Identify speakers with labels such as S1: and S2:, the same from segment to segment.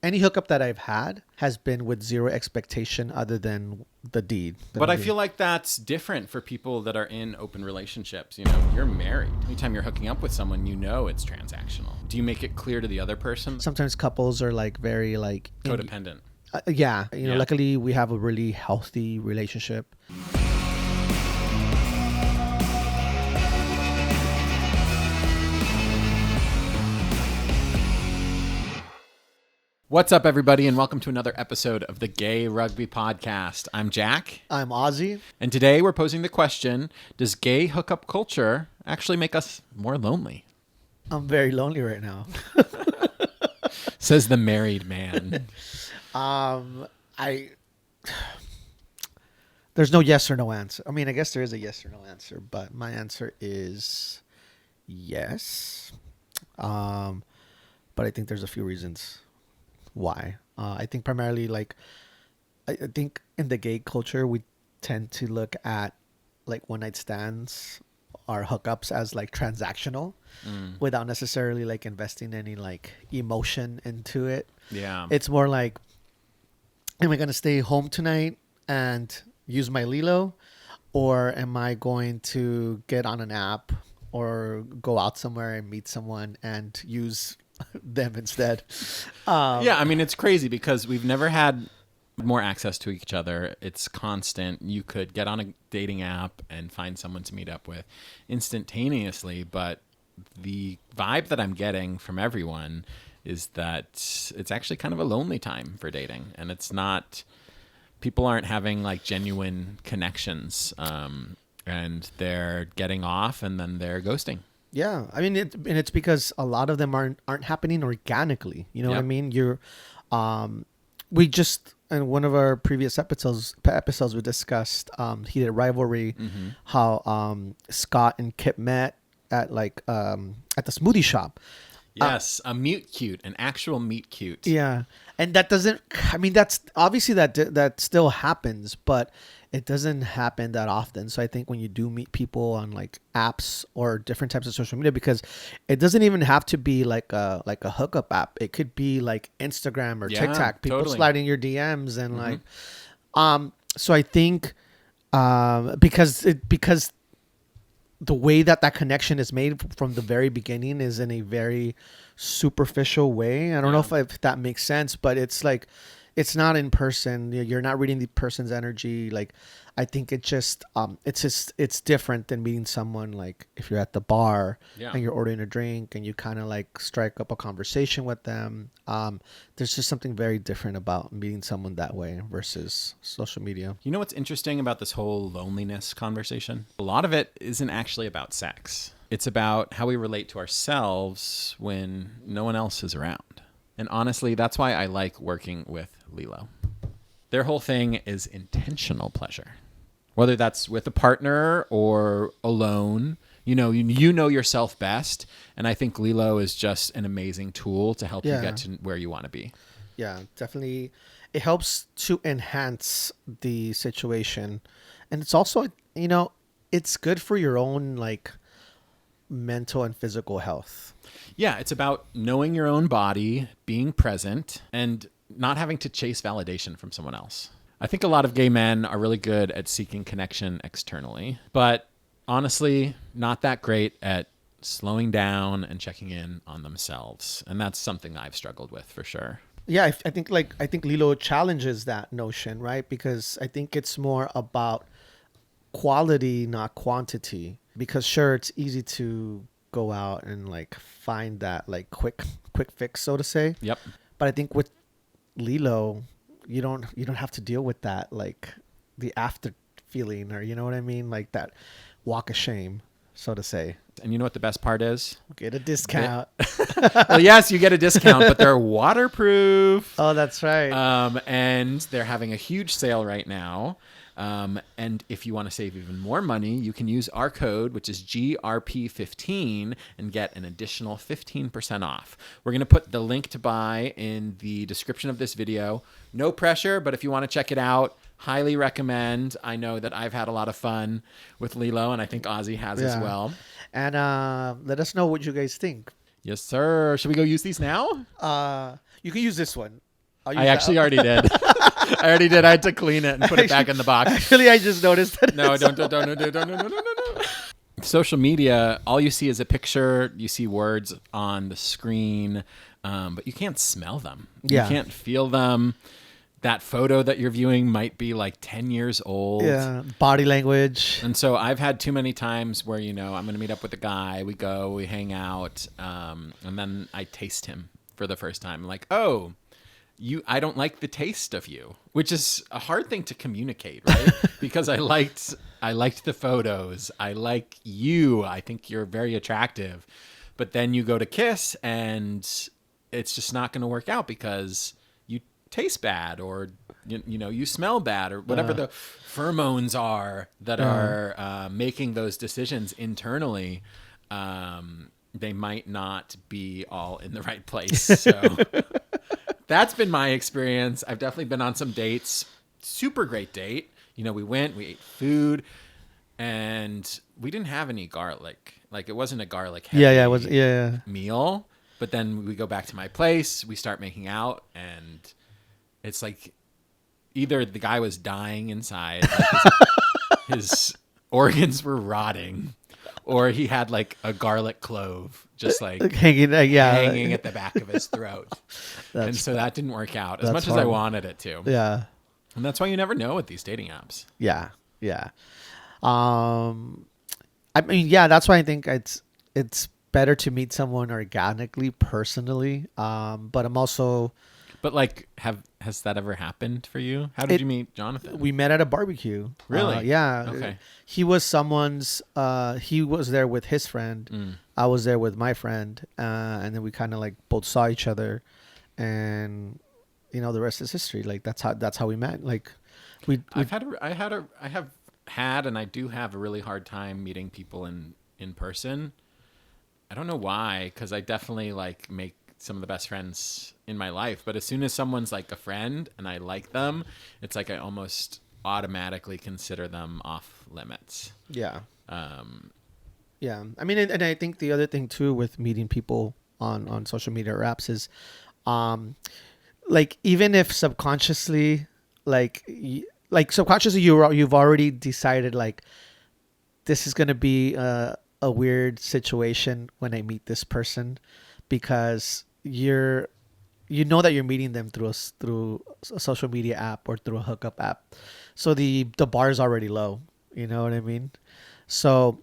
S1: any hookup that I've had has been with zero expectation other than the deed.
S2: But I feel like that's different for people that are in open relationships. You know, you're married. Anytime you're hooking up with someone, you know it's transactional. Do you make it clear to the other person?
S1: Sometimes couples are like very like
S2: Codependent.
S1: Yeah. You know, luckily we have a really healthy relationship.
S2: What's up, everybody, and welcome to another episode of the Gay Rugby Podcast. I'm Jack.
S1: I'm Ozzy.
S2: And today we're posing the question, does gay hookup culture actually make us more lonely?
S1: I'm very lonely right now.
S2: Says the married man.
S1: There's no yes or no answer. I mean, I guess there is a yes or no answer, but my answer is yes. But I think there's a few reasons why. I think primarily I think in the gay culture, we tend to look at like one night stands or hookups as like transactional without necessarily like investing any like emotion into it.
S2: Yeah.
S1: It's more like, am I going to stay home tonight and use my Lilo, or am I going to get on an app or go out somewhere and meet someone and use them instead?
S2: Yeah, I mean, it's crazy because we've never had more access to each other. It's constant. You could get on a dating app and find someone to meet up with instantaneously, but the vibe that I'm getting from everyone is that it's actually kind of a lonely time for dating, and it's not, people aren't having like genuine connections, and they're getting off and then they're ghosting.
S1: Yeah, I mean, it's because a lot of them aren't happening organically. You know what I mean? We just, in one of our previous episodes we discussed heated rivalry, how Scott and Kip met at at the smoothie shop.
S2: Yes, a meet cute, an actual meet cute.
S1: Yeah, and that doesn't. I mean, that's obviously that still happens, but it doesn't happen that often. So I think when you do meet people on like apps or different types of social media, because it doesn't even have to be like a hookup app. It could be like Instagram or TikTok. People sliding your DMs and like, So I think because the way that connection is made from the very beginning is in a very superficial way. I don't know if that makes sense, but it's like, it's not in person. You're not reading the person's energy. Like, I think it's different than meeting someone like if you're at the bar and you're ordering a drink and you kind of like strike up a conversation with them. There's just something very different about meeting someone that way versus social media.
S2: You know what's interesting about this whole loneliness conversation? A lot of it isn't actually about sex. It's about how we relate to ourselves when no one else is around. And honestly, that's why I like working with Lilo. Their whole thing is intentional pleasure. Whether that's with a partner or alone, you know yourself best. And I think Lilo is just an amazing tool to help you get to where you want to be.
S1: Yeah, definitely. It helps to enhance the situation. And it's also, it's good for your own like mental and physical health.
S2: Yeah, it's about knowing your own body, being present, and not having to chase validation from someone else. I think a lot of gay men are really good at seeking connection externally, but honestly, not that great at slowing down and checking in on themselves. And that's something I've struggled with for sure.
S1: Yeah, I think Lilo challenges that notion, right? Because I think it's more about quality, not quantity. Because sure, it's easy to go out and like find that like quick fix, so to say.
S2: Yep.
S1: But I think with Lilo, you don't have to deal with that, like the after feeling, or you know what I mean, like that walk of shame, so to say.
S2: And you know what the best part is?
S1: Get a discount.
S2: Well, yes, you get a discount, but they're waterproof.
S1: Oh, that's right.
S2: And they're having a huge sale right now. And if you want to save even more money, you can use our code, which is GRP15, and get an additional 15% off. We're going to put the link to buy in the description of this video. No pressure, but if you want to check it out, highly recommend. I know that I've had a lot of fun with Lilo, and I think Ozzy has as well.
S1: And let us know what you guys think.
S2: Yes, sir. Should we go use these now?
S1: You can use this one.
S2: I actually already did. I already did. I had to clean it and put it back in the box.
S1: Actually, I just noticed that.
S2: No, don't. Social media, all you see is a picture. You see words on the screen, but you can't smell them.
S1: Yeah.
S2: You can't feel them. That photo that you're viewing might be like 10 years old.
S1: Yeah, body language.
S2: And so I've had too many times where, I'm going to meet up with a guy. We go, we hang out, and then I taste him for the first time. I'm like, oh, I don't like the taste of you, which is a hard thing to communicate, right? Because I liked the photos. I like you. I think you're very attractive. But then you go to kiss and it's just not going to work out because you taste bad or you smell bad or whatever the pheromones are that are making those decisions internally. They might not be all in the right place. So that's been my experience. I've definitely been on some dates. Super great date. We went, we ate food, and we didn't have any garlic. Like it wasn't a garlic heavy
S1: It was
S2: meal. But then we go back to my place, we start making out, and it's like either the guy was dying inside, like his organs were rotting, or he had like a garlic clove just like
S1: hanging
S2: at the back of his throat. And so that didn't work out as much as I wanted it to.
S1: Yeah.
S2: And that's why you never know with these dating apps.
S1: Yeah. Yeah. I mean, yeah, that's why I think it's better to meet someone organically, personally. But I'm also...
S2: But like, has that ever happened for you? How did you meet Jonathan?
S1: We met at a barbecue.
S2: Really?
S1: Yeah.
S2: Okay.
S1: He was someone's. He was there with his friend. I was there with my friend, and then we kind of like both saw each other, and the rest is history. Like that's how we met. Like
S2: I have had and I do have a really hard time meeting people in person. I don't know why, because I definitely like make some of the best friends in my life, but as soon as someone's like a friend and I like them, it's like I almost automatically consider them off limits.
S1: Yeah. Yeah. I mean, and I think the other thing too with meeting people on social media or apps is, like even if subconsciously, like subconsciously you've already decided like this is gonna be a weird situation when I meet this person, because you know that you're meeting them through a social media app or through a hookup app, so the bar is already low. You know what I mean? So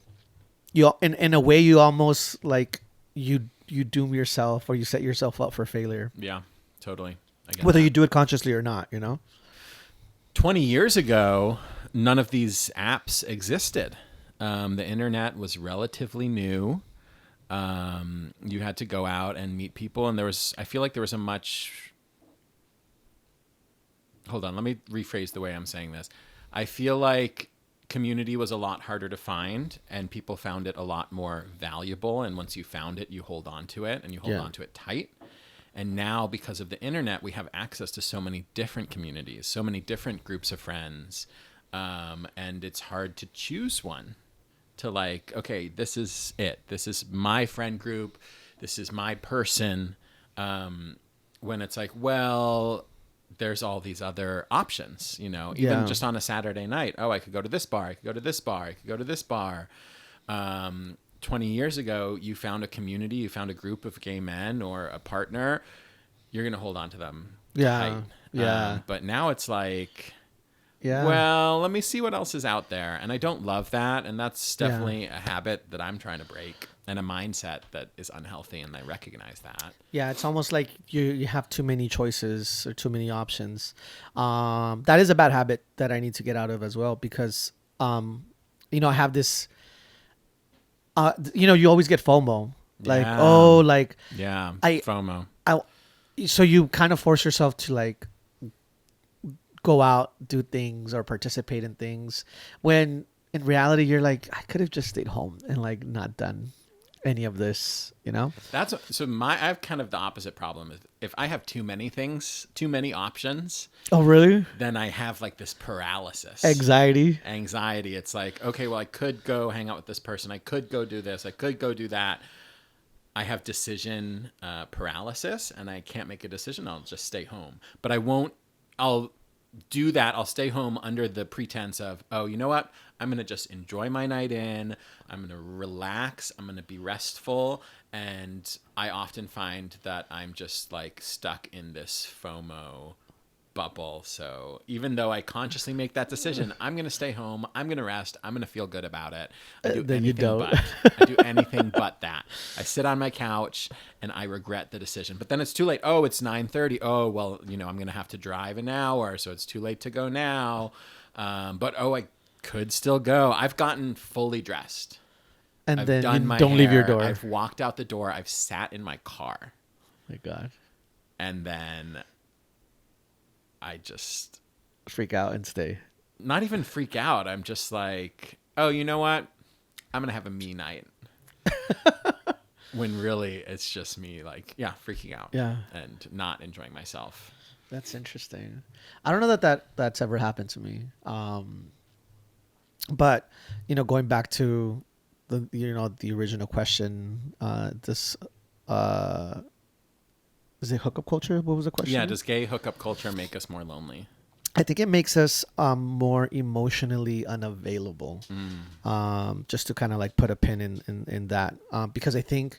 S1: you in a way you almost like you doom yourself, or you set yourself up for failure.
S2: Yeah, totally.
S1: Whether you do it consciously or not,
S2: 20 years ago, none of these apps existed. The internet was relatively new. You had to go out and meet people, and I feel like there was hold on, let me rephrase the way I'm saying this. I feel like community was a lot harder to find, and people found it a lot more valuable. And once you found it, you hold on to it, and you hold on to it tight. And now, because of the internet, we have access to so many different communities, so many different groups of friends. And it's hard to choose one. To like, okay, this is it. This is my friend group. This is my person. When it's like, well, there's all these other options, even just on a Saturday night. Oh, I could go to this bar. I could go to this bar. I could go to this bar. 20 years ago, you found a community, you found a group of gay men or a partner. You're going to hold on to them.
S1: Yeah.
S2: Tight.
S1: Yeah.
S2: But now it's like...
S1: Yeah.
S2: Well, let me see what else is out there. And I don't love that. And that's definitely a habit that I'm trying to break, and a mindset that is unhealthy. And I recognize that. Yeah.
S1: It's almost like you have too many choices or too many options. That is a bad habit that I need to get out of as well, because, I have this, you always get FOMO. Like,
S2: FOMO.
S1: So you kind of force yourself to like, go out, do things, or participate in things, when in reality you're like, I could have just stayed home and like not done any of this,
S2: That's I have kind of the opposite problem. If I have too many things, too many options.
S1: Oh, really?
S2: Then I have like this paralysis.
S1: Anxiety.
S2: It's like, okay, well, I could go hang out with this person. I could go do this. I could go do that. I have decision paralysis and I can't make a decision, I'll just stay home. But I won't, I'll do that. I'll stay home under the pretense of, oh, you know what? I'm going to just enjoy my night in. I'm going to relax. I'm going to be restful. And I often find that I'm just like stuck in this FOMO bubble. So even though I consciously make that decision, I'm going to stay home. I'm going to rest. I'm going to feel good about it. I do
S1: Then you
S2: anything
S1: don't.
S2: but. I do anything but that. I sit on my couch and I regret the decision. But then it's too late. Oh, it's 9:30. Oh, well, you know, I'm going to have to drive an hour, so it's too late to go now. But I could still go. I've gotten fully dressed.
S1: And
S2: I've
S1: then
S2: done
S1: you
S2: my
S1: don't leave your
S2: hair.
S1: door.
S2: I've walked out the door. I've sat in my car.
S1: My God.
S2: And then I just
S1: Freak out and stay.
S2: not even freak out. I'm just like, oh, you know what? I'm going to have a me night. When really it's just me like, yeah, freaking out.
S1: Yeah.
S2: And not enjoying myself.
S1: That's interesting. I don't know that's ever happened to me. But, you know, going back to the original question, is it hookup culture? What was the question?
S2: Yeah. Does gay hookup culture make us more lonely?
S1: I think it makes us more emotionally unavailable. Just to kind of like put a pin in that, because I think,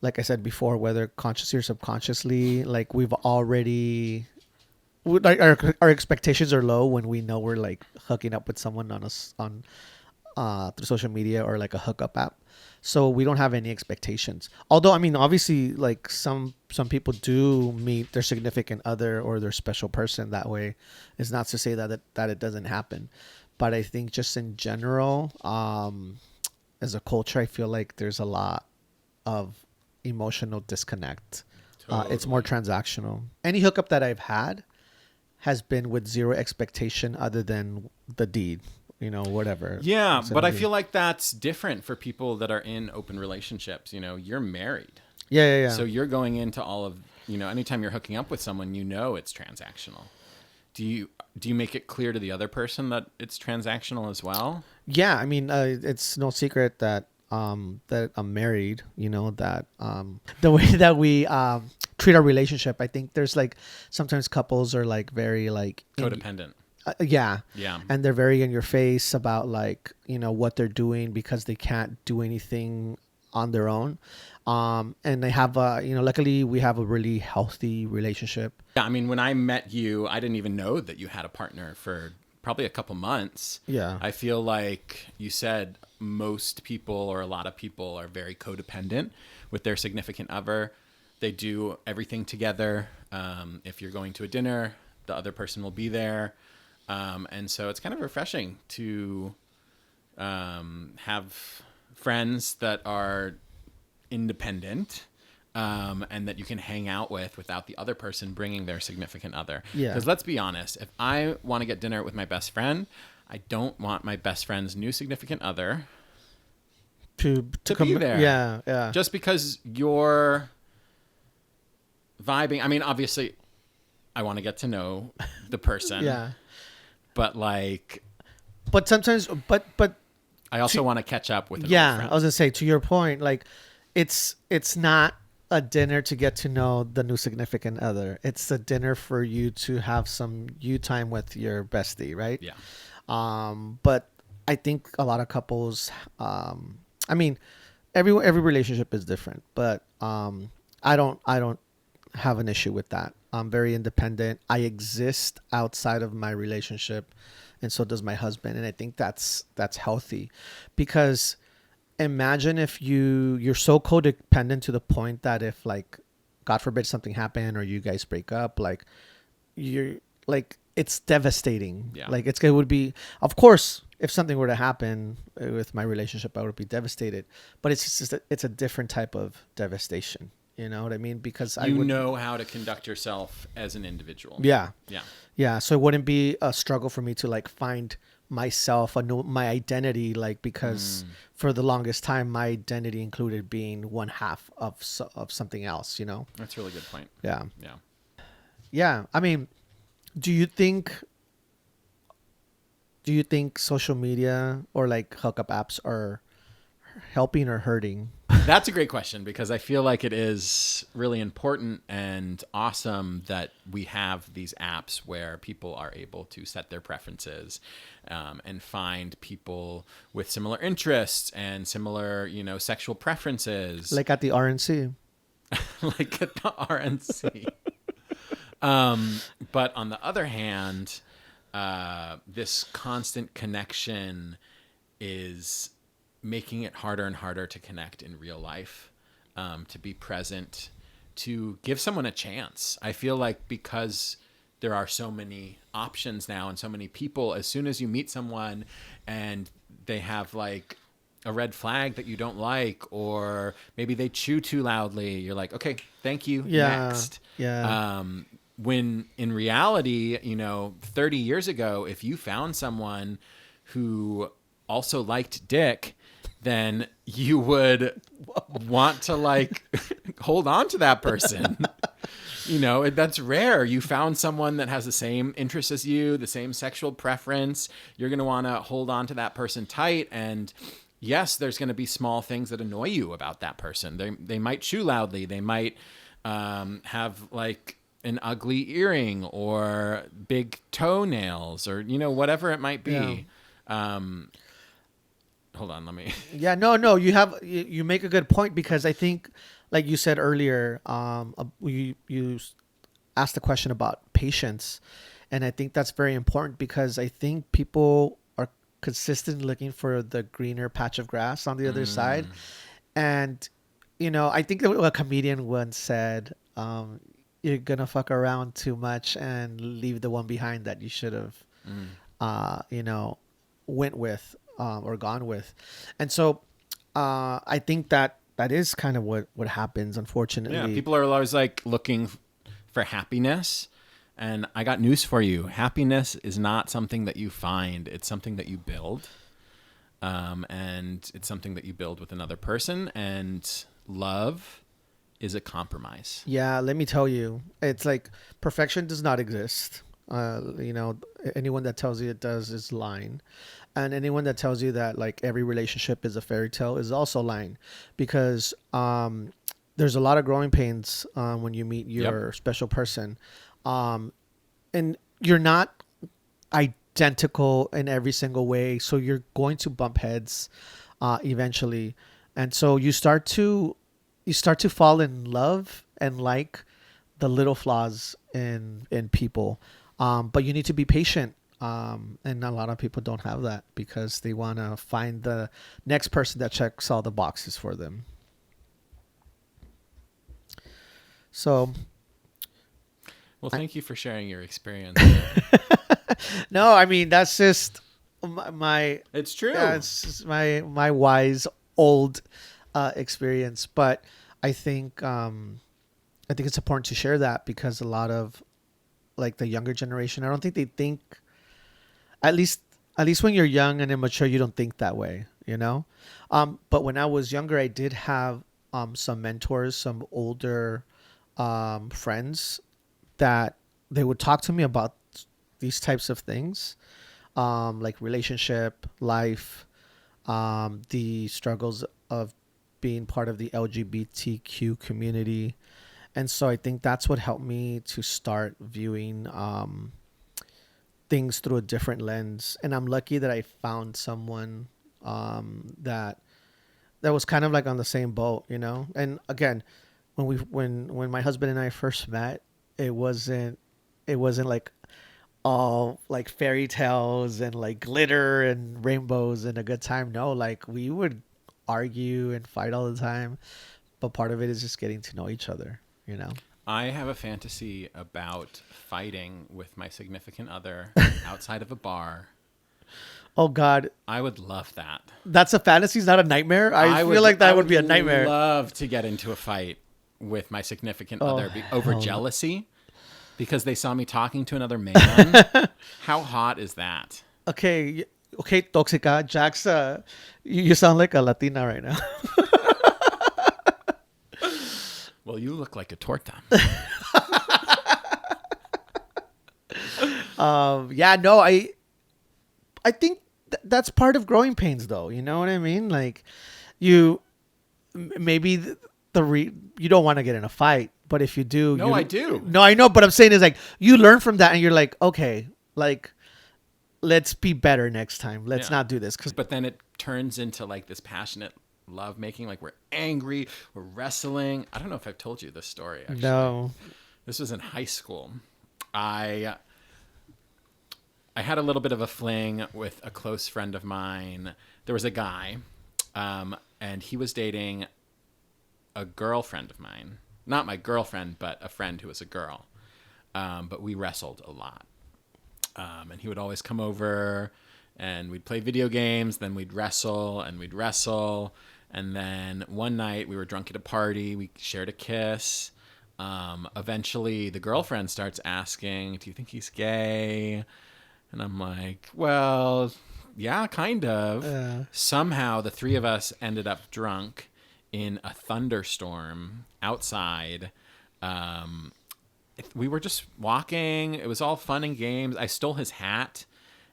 S1: like I said before, whether consciously or subconsciously, like we've already, like our expectations are low when we know we're like hooking up with someone through social media or like a hookup app. So we don't have any expectations. Although, I mean, obviously, like some people do meet their significant other or their special person that way. It's not to say that it doesn't happen. But I think just in general, as a culture, I feel like there's a lot of emotional disconnect. It's more transactional. Any hookup that I've had has been with zero expectation other than the deed. You know, whatever.
S2: Yeah, but I feel like that's different for people that are in open relationships. You know, you're married.
S1: Yeah.
S2: So you're going into all of, you know, anytime you're hooking up with someone, you know it's transactional. Do you make it clear to the other person that it's transactional as well?
S1: Yeah, I mean, it's no secret that that I'm married. You know, that the way that we treat our relationship, I think there's like sometimes couples are like very like
S2: Codependent.
S1: Yeah.
S2: Yeah.
S1: And they're very in your face about like, you know, what they're doing because they can't do anything on their own. And they have luckily we have a really healthy relationship.
S2: Yeah, I mean, when I met you, I didn't even know that you had a partner for probably a couple months.
S1: Yeah.
S2: I feel like you said most people or a lot of people are very codependent with their significant other. They do everything together. If you're going to a dinner, the other person will be there. And so it's kind of refreshing to have friends that are independent and that you can hang out with without the other person bringing their significant other.
S1: Yeah.
S2: Because let's be honest, if I want to get dinner with my best friend, I don't want my best friend's new significant other to be there.
S1: Yeah.
S2: Just because you're vibing. I mean, obviously, I want to get to know the person.
S1: Yeah.
S2: But like,
S1: but sometimes, but
S2: I also want to catch up with.
S1: Yeah,
S2: friend.
S1: I was gonna say, to your point, like, it's not a dinner to get to know the new significant other. It's a dinner for you to have some you time with your bestie, right?
S2: Yeah.
S1: But I think a lot of couples, I mean, every relationship is different, but I don't have an issue with that. I'm very independent. I exist outside of my relationship, and so does my husband. And I think that's healthy, because imagine if you're so codependent to the point that if, like, God forbid something happened or you guys break up, like, you're like, it's devastating.
S2: Yeah.
S1: Like it would be, of course, if something were to happen with my relationship, I would be devastated, but it's just it's a different type of devastation. You know what I mean? Because I
S2: know how to conduct yourself as an individual.
S1: Yeah.
S2: Yeah.
S1: Yeah. So it wouldn't be a struggle for me to like find myself, my identity, like, because for the longest time, my identity included being one half of something else, you know?
S2: That's a really good point.
S1: Yeah.
S2: Yeah.
S1: Yeah. I mean, do you think social media or like hookup apps are helping or hurting?
S2: That's a great question, because I feel like it is really important and awesome that we have these apps where people are able to set their preferences and find people with similar interests and similar, sexual preferences.
S1: Like at the RNC.
S2: Like at the RNC. But on the other hand, this constant connection is making it harder and harder to connect in real life, to be present, to give someone a chance. I feel like because there are so many options now and so many people, as soon as you meet someone and they have like a red flag that you don't like, or maybe they chew too loudly, you're like, okay, thank you. Next.
S1: Yeah.
S2: When in reality, 30 years ago, if you found someone who also liked dick, then you would want to like hold on to that person. That's rare. You found someone that has the same interests as you, the same sexual preference. You're going to want to hold on to that person tight. And yes, there's going to be small things that annoy you about that person. They might chew loudly. They might have like an ugly earring or big toenails, or, whatever it might be. Yeah. Hold on, let me.
S1: Yeah, no. You make a good point, because I think, like you said earlier, you asked the question about patience, and I think that's very important, because I think people are consistently looking for the greener patch of grass on the other side, and I think that a comedian once said, "You're gonna fuck around too much and leave the one behind that you should have, went with." Or gone with. And so I think that is kind of what happens, unfortunately.
S2: Yeah, people are always like looking for happiness. And I got news for you. Happiness is not something that you find. It's something that you build. And it's something that you build with another person. And love is a compromise.
S1: Yeah, let me tell you. It's like perfection does not exist. Anyone that tells you it does is lying. And anyone that tells you that like every relationship is a fairy tale is also lying, because there's a lot of growing pains when you meet your special person, and you're not identical in every single way, so you're going to bump heads eventually, and so you start to fall in love and like the little flaws in people, but you need to be patient. And a lot of people don't have that, because they want to find the next person that checks all the boxes for them. So,
S2: well, thank you for sharing your experience.
S1: No, I mean, that's just my
S2: it's true.
S1: Yeah, it's just my wise old experience, but I think it's important to share that, because a lot of like the younger generation, I don't think they think. At least when you're young and immature, you don't think that way, But when I was younger, I did have some mentors, some older friends that they would talk to me about these types of things, like relationship, life, the struggles of being part of the LGBTQ community. And so I think that's what helped me to start viewing things through a different lens. And I'm lucky that I found someone that was kind of like on the same boat, And again, when my husband and I first met, it wasn't like all like fairy tales and like glitter and rainbows and a good time. No, like we would argue and fight all the time, but part of it is just getting to know each other,
S2: I have a fantasy about fighting with my significant other outside of a bar.
S1: Oh God,
S2: I would love that.
S1: That's a fantasy, it's not a nightmare. I feel like that would be a nightmare.
S2: I would love to get into a fight with my significant other over jealousy, because they saw me talking to another man. How hot is that?
S1: Okay, Toxica, Jax, you sound like a Latina right now.
S2: Well, you look like a torta.
S1: Yeah, no, I think that's part of growing pains, though. You know what I mean? Like, you maybe you don't want to get in a fight, but if you do,
S2: No, I do.
S1: No, I know, but I'm saying is like you learn from that, and you're like, okay, like let's be better next time. Let's not do this.
S2: But then it turns into like this passionate love making. Like we're angry, we're wrestling. I don't know if I've told you this story. Actually.
S1: No,
S2: this was in high school. I had a little bit of a fling with a close friend of mine. There was a guy, and he was dating a girlfriend of mine. Not my girlfriend, but a friend who was a girl. But we wrestled a lot. And he would always come over and we'd play video games. Then we'd wrestle and we'd wrestle. And then one night we were drunk at a party. We shared a kiss. Eventually the girlfriend starts asking, do you think he's gay? And I'm like, well, yeah, kind of. Somehow the three of us ended up drunk in a thunderstorm outside. We were just walking. It was all fun and games. I stole his hat.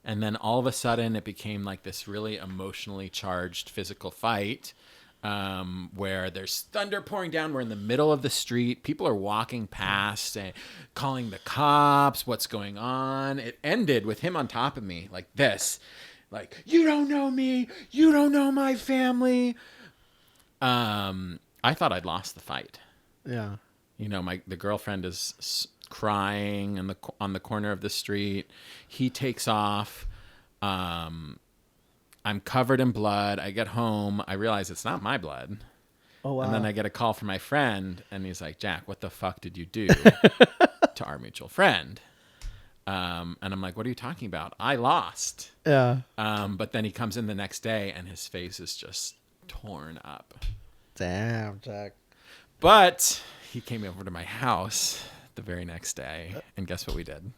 S2: And then all of a sudden it became like this really emotionally charged physical fight. Where there's thunder pouring down. We're in the middle of the street. People are walking past and calling the cops. What's going on? It ended with him on top of me like this. Like, you don't know me. You don't know my family. I thought I'd lost the fight.
S1: Yeah.
S2: You know, the girlfriend is crying on the corner of the street. He takes off. I'm covered in blood. I get home. I realize it's not my blood.
S1: Oh, wow.
S2: And then I get a call from my friend, and he's like, Jack, what the fuck did you do to our mutual friend? And I'm like, what are you talking about? I lost.
S1: Yeah.
S2: But then he comes in the next day, and his face is just torn up.
S1: Damn, Jack.
S2: But he came over to my house the very next day, and guess what we did?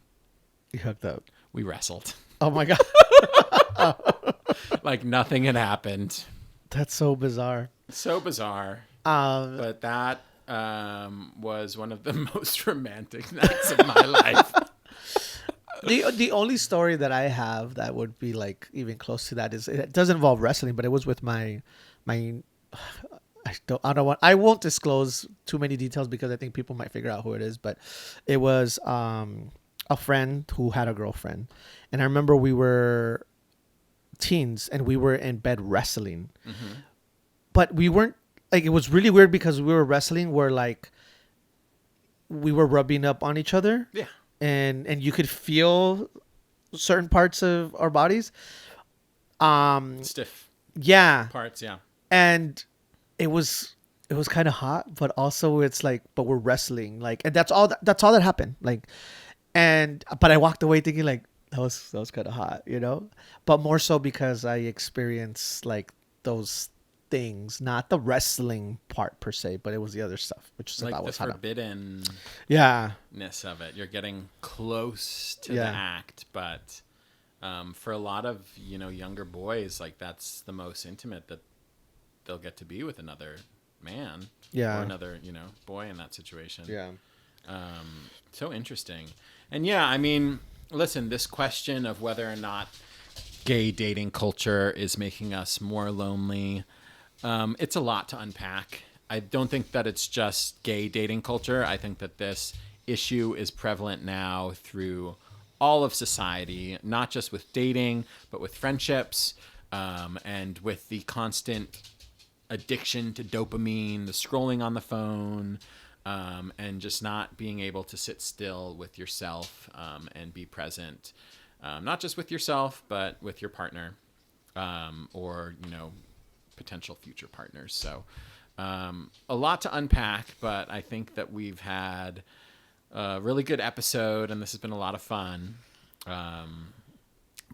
S1: You hooked up.
S2: We wrestled.
S1: Oh, my God.
S2: Like nothing had happened.
S1: That's so bizarre.
S2: So bizarre. But that was one of the most romantic nights of my life.
S1: The only story that I have that would be like even close to that is it doesn't involve wrestling, but it was with my I won't disclose too many details because I think people might figure out who it is, but it was a friend who had a girlfriend, and I remember we were teens and we were in bed wrestling. Mm-hmm. But we weren't like, it was really weird because we were wrestling where like we were rubbing up on each other.
S2: Yeah.
S1: And you could feel certain parts of our bodies.
S2: Stiff.
S1: Yeah.
S2: Parts, yeah.
S1: And it was kind of hot, but also it's like, but we're wrestling, like, and that's all that happened. Like, but I walked away thinking like, that was kind of hot, you know, but more so because I experienced like those things, not the wrestling part per se, but it was the other stuff, which is
S2: like
S1: about
S2: the
S1: what's hot.
S2: forbiddenness of it. You're getting close to the act, but for a lot of younger boys, like that's the most intimate that they'll get to be with another man, or another boy in that situation. So interesting. And I mean, listen, this question of whether or not gay dating culture is making us more lonely, it's a lot to unpack. I don't think that it's just gay dating culture. I think that this issue is prevalent now through all of society, not just with dating, but with friendships, and with the constant addiction to dopamine, the scrolling on the phone, and just not being able to sit still with yourself, and be present, not just with yourself, but with your partner, or, potential future partners. So a lot to unpack, but I think that we've had a really good episode, and this has been a lot of fun.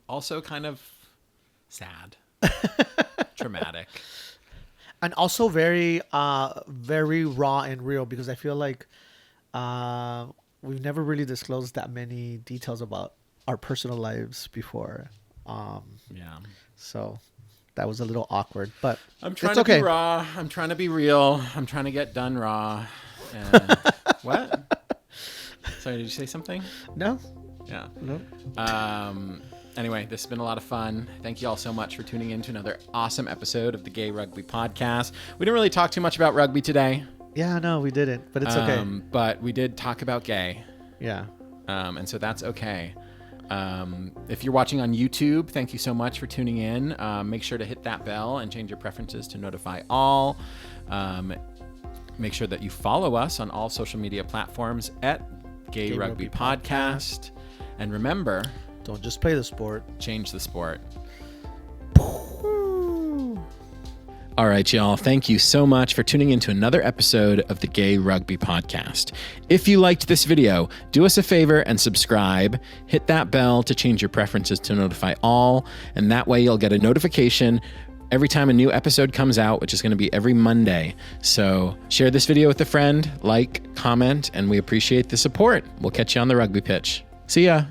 S2: Also kind of sad, traumatic.
S1: And also very, very raw and real, because I feel like we've never really disclosed that many details about our personal lives before. So that was a little awkward, but
S2: I'm trying to be raw. I'm trying to be real. I'm trying to get done raw. And what? Sorry, did you say something?
S1: No.
S2: Yeah.
S1: No.
S2: Anyway, this has been a lot of fun. Thank you all so much for tuning in to another awesome episode of the Gay Rugby Podcast. We didn't really talk too much about rugby today.
S1: Yeah, no, we didn't, but it's okay.
S2: But we did talk about gay.
S1: Yeah.
S2: And so that's okay. If you're watching on YouTube, thank you so much for tuning in. Make sure to hit that bell and change your preferences to notify all. Make sure that you follow us on all social media platforms at Gay Rugby Podcast. And remember,
S1: don't just play the sport.
S2: Change the sport. All right, y'all. Thank you so much for tuning in to another episode of the Gay Rugby Podcast. If you liked this video, do us a favor and subscribe. Hit that bell to change your preferences to notify all, and that way you'll get a notification every time a new episode comes out, which is going to be every Monday. So share this video with a friend, like, comment, and we appreciate the support. We'll catch you on the rugby pitch. See ya.